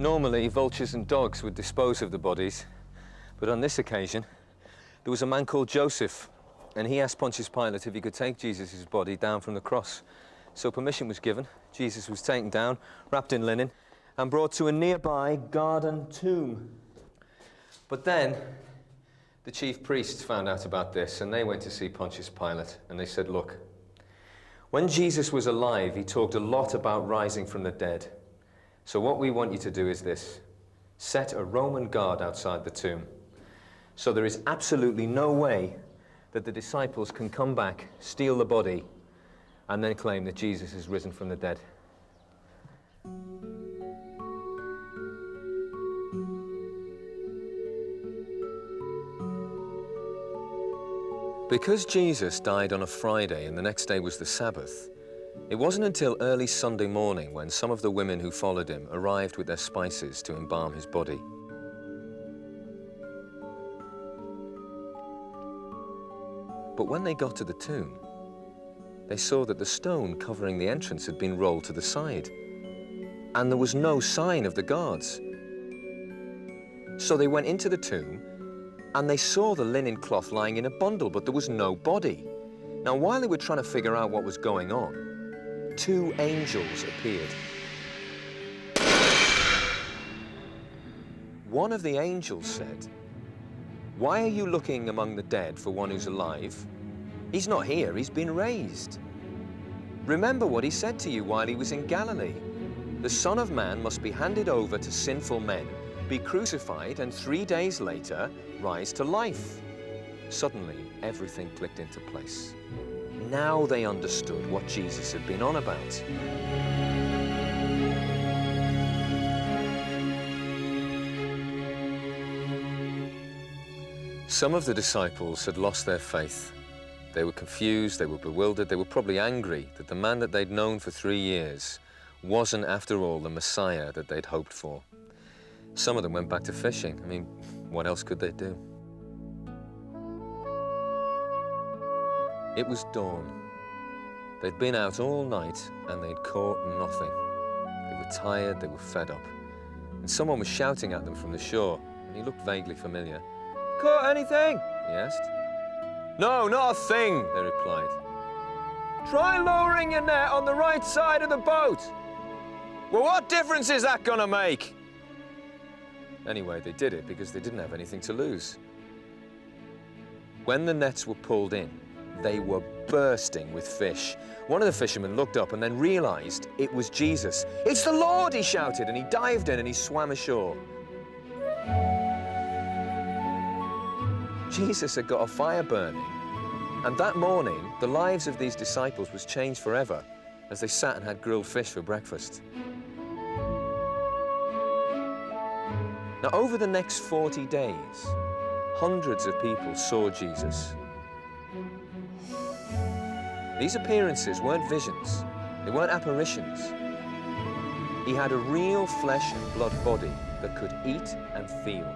Normally, vultures and dogs would dispose of the bodies, but on this occasion, there was a man called Joseph, and he asked Pontius Pilate if he could take Jesus' body down from the cross. So permission was given. Jesus was taken down, wrapped in linen, and brought to a nearby garden tomb. But then, the chief priests found out about this, and they went to see Pontius Pilate, and they said, look, when Jesus was alive, he talked a lot about rising from the dead. So what we want you to do is this: set a Roman guard outside the tomb. So there is absolutely no way that the disciples can come back, steal the body, and then claim that Jesus has risen from the dead. Because Jesus died on a Friday and the next day was the Sabbath, it wasn't until early Sunday morning when some of the women who followed him arrived with their spices to embalm his body. But when they got to the tomb, they saw that the stone covering the entrance had been rolled to the side, and there was no sign of the guards. So they went into the tomb, and they saw the linen cloth lying in a bundle, but there was no body. Now, while they were trying to figure out what was going on, two angels appeared. One of the angels said, "Why are you looking among the dead for one who's alive? He's not here, he's been raised. Remember what he said to you while he was in Galilee. The Son of Man must be handed over to sinful men, be crucified, and 3 days later, rise to life." Suddenly, everything clicked into place. Now they understood what Jesus had been on about. Some of the disciples had lost their faith. They were confused, they were bewildered, they were probably angry that the man that they'd known for 3 years wasn't, after all, the Messiah that they'd hoped for. Some of them went back to fishing. I mean, what else could they do? It was dawn. They'd been out all night and they'd caught nothing. They were tired, they were fed up. And someone was shouting at them from the shore, and he looked vaguely familiar. "Caught anything?" he asked. "No, not a thing," they replied. "Try lowering your net on the right side of the boat." "Well, what difference is that gonna make?" Anyway, they did it because they didn't have anything to lose. When the nets were pulled in, they were bursting with fish. One of the fishermen looked up and then realized it was Jesus. "It's the Lord!" he shouted, and he dived in and he swam ashore. Jesus had got a fire burning, and that morning, the lives of these disciples was changed forever as they sat and had grilled fish for breakfast. Now, over the next 40 days, hundreds of people saw Jesus. These appearances weren't visions, they weren't apparitions. He had a real flesh and blood body that could eat and feel.